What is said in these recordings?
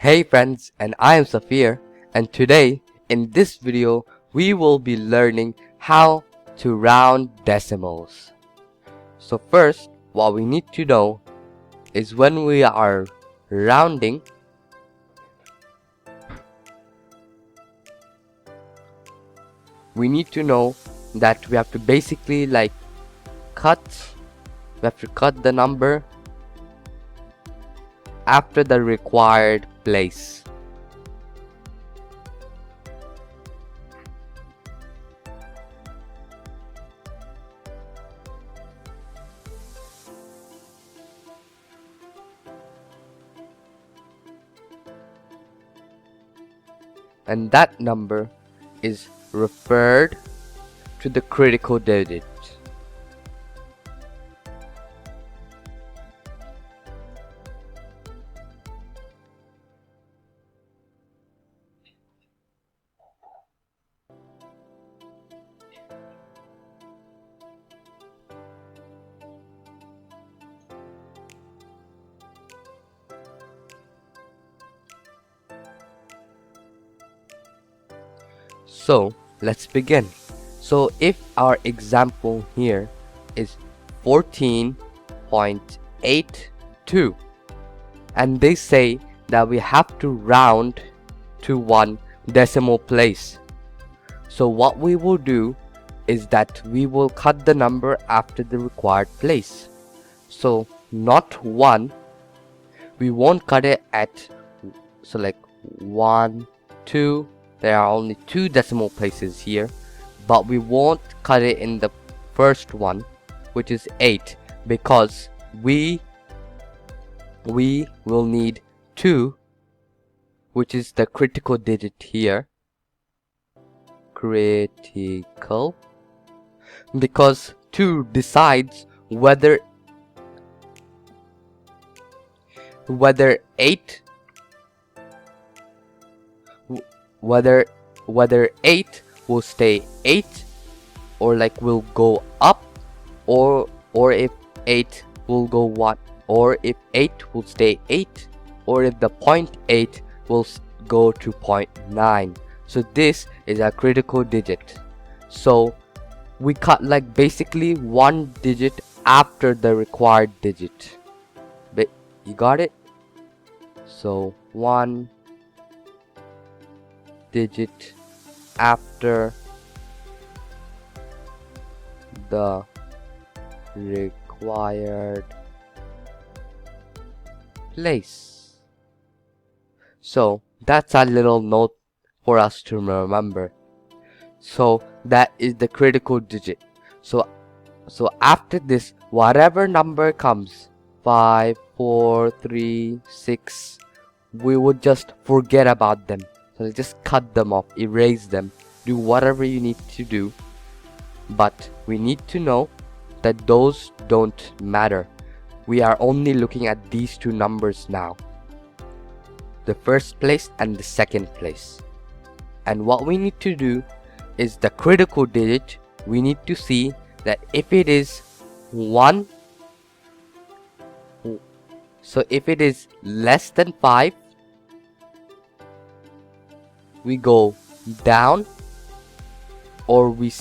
Hey friends, and I am Safir, and today in this video we will be learning how to round decimals. So first, what we need to know is when we are rounding, we need to know that we have to basically cut the number after the required place. And that number is referred to the critical digit. So let's begin. So if our example here is 14.82 and they say that we have to round to one decimal place, so what we will do is that we will cut the number after the required place. So not 1, we won't cut it at 1, 2. There are only 2 decimal places here, but we won't cut it in the first one, which is 8, because we will need 2, which is the critical digit here. Critical, because 2 decides whether 8 will stay 8 or will go up, or if 8 will go what, or if 8 will stay 8, or if the point 8 will go to 0.9. So this is a critical digit. So we cut basically one digit after the required digit. But you got it? So one digit after the required place. So that's a little note for us to remember. So that is the critical digit. So after this, whatever number comes, 5, 4, 3, 6, we would just forget about them. So just cut them off, erase them, do whatever you need to do. But we need to know that those don't matter. We are only looking at these 2 numbers now, the first place and the second place. And what we need to do is the critical digit. We need to see that if it is 1, so if it is less than 5, we go down, or we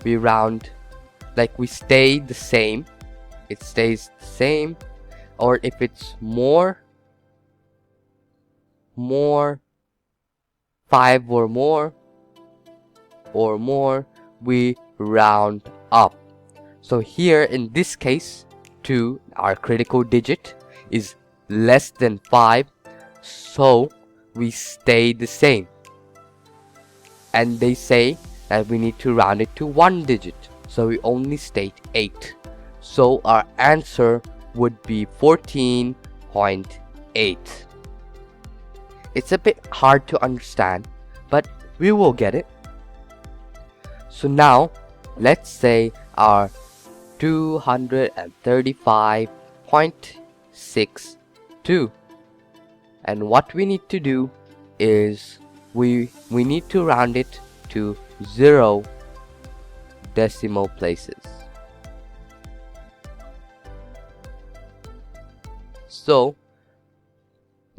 round, we stay the same, it stays the same. Or if it's more 5 or more, we round up. So here in this case, 2, our critical digit, is less than 5, so we stay the same. And they say that we need to round it to 1 digit, so we only state 8. So our answer would be 14.8. It's a bit hard to understand, but we will get it. So now let's say our 235.62, and what we need to do is we need to round it to 0 decimal places. So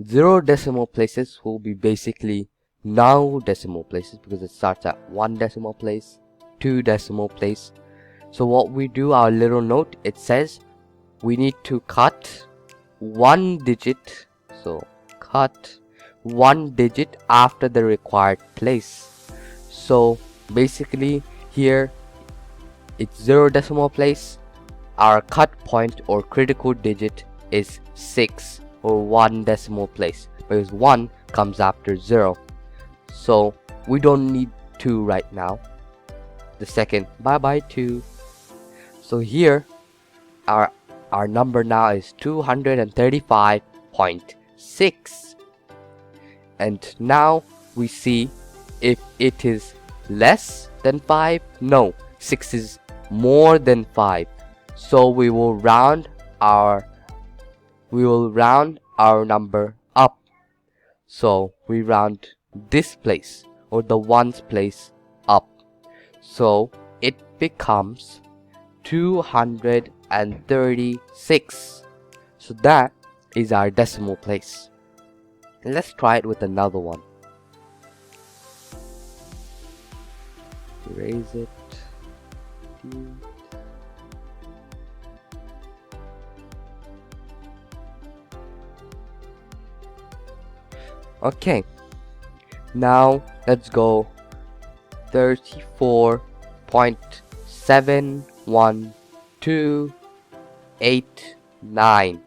0 decimal places will be basically no decimal places because it starts at 1 decimal place, 2 decimal place. So what we do, our little note, it says we need to cut 1 digit. So cut 1 digit after the required place. So basically here it's 0 decimal place. Our cut point or critical digit is 6 or 1 decimal place because 1 comes after 0. So we don't need 2 right now. The second, bye bye 2. So here our number now is 235.6. And now we see if it is less than 5. No, 6 is more than 5. So we will round our number up. So we round this place or the ones place up. So it becomes 236. So that is our decimal place. Let's try it with another one. Erase it. Okay, now let's go 34.71289,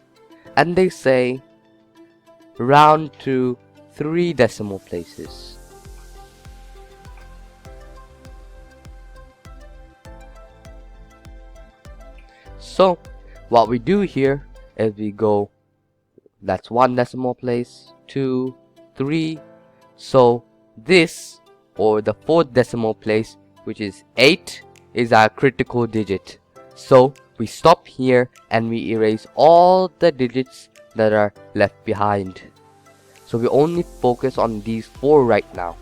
and they say round to 3 decimal places. So what we do here is we go, that's 1 decimal place, 2, 3. So this or the 4th decimal place, which is 8, is our critical digit. So we stop here and we erase all the digits that are left behind. So we only focus on these 4 right now.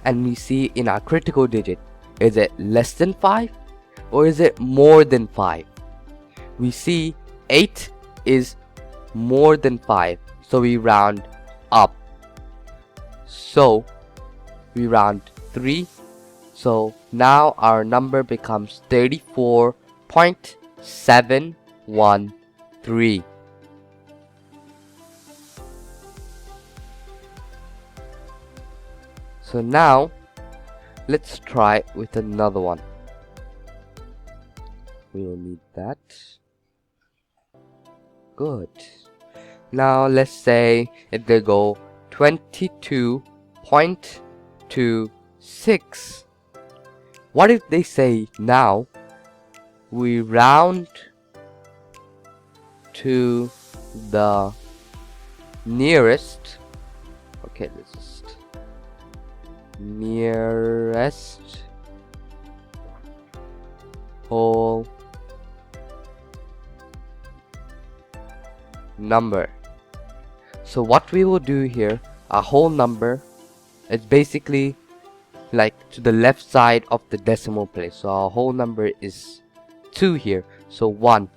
And we see in our critical digit, is it less than 5 or is it more than 5? We see 8 is more than 5, so we round up. So we round 3. So now our number becomes 34.713. So now let's try with another one. We will need that. Good. Now let's say if they go 22.26. What if they say now we round to the nearest, okay, let's just nearest whole number. So what we will do here, a whole number is basically like to the left side of the decimal place. So our whole number is 2 here, so 1.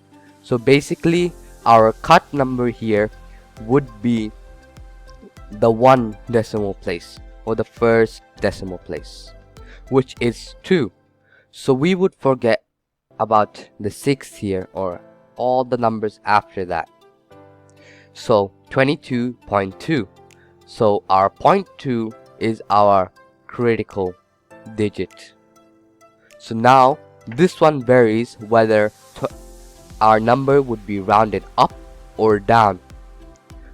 So basically our cut number here would be the 1 decimal place or the first decimal place, which is 2. So we would forget about the 6 here or all the numbers after that. So 22.2. So our 0.2 is our critical digit. So now this one varies whether our number would be rounded up or down.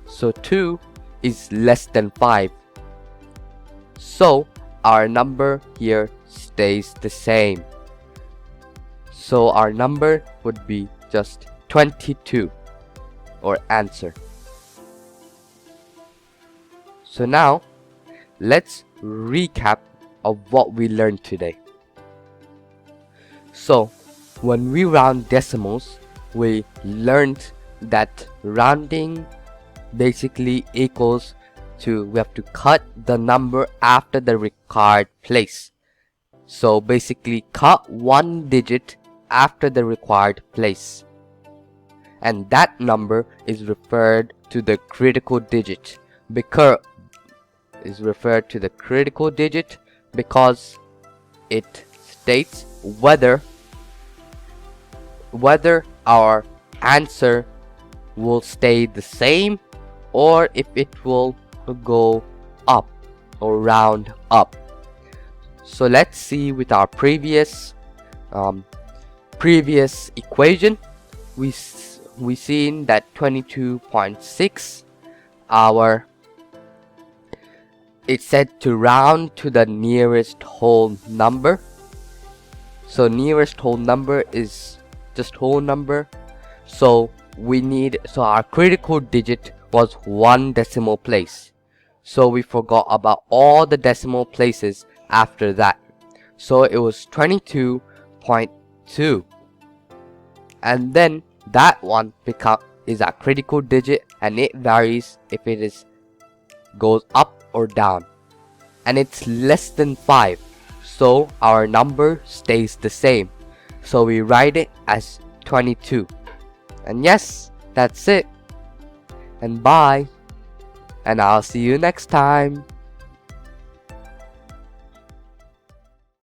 So 2 is less than 5. So our number here stays the same. So our number would be just 22 or answer. So now let's recap of what we learned today. So when we round decimals, we learned that rounding basically equals to, we have to cut the number after the required place. So basically cut 1 digit after the required place. and that number is referred to the critical digit because it states whether our answer will stay the same or if it will go up or round up. So let's see with our previous equation, we seen that 22.6 it said to round to the nearest whole number. So nearest whole number is just whole number. So our critical digit was 1 decimal place. So we forgot about all the decimal places after that. So it was 22.2. And then that one is our critical digit, and it varies if it goes up or down. And it's less than 5. So our number stays the same. So we write it as 22. And yes, that's it. And bye. And I'll see you next time.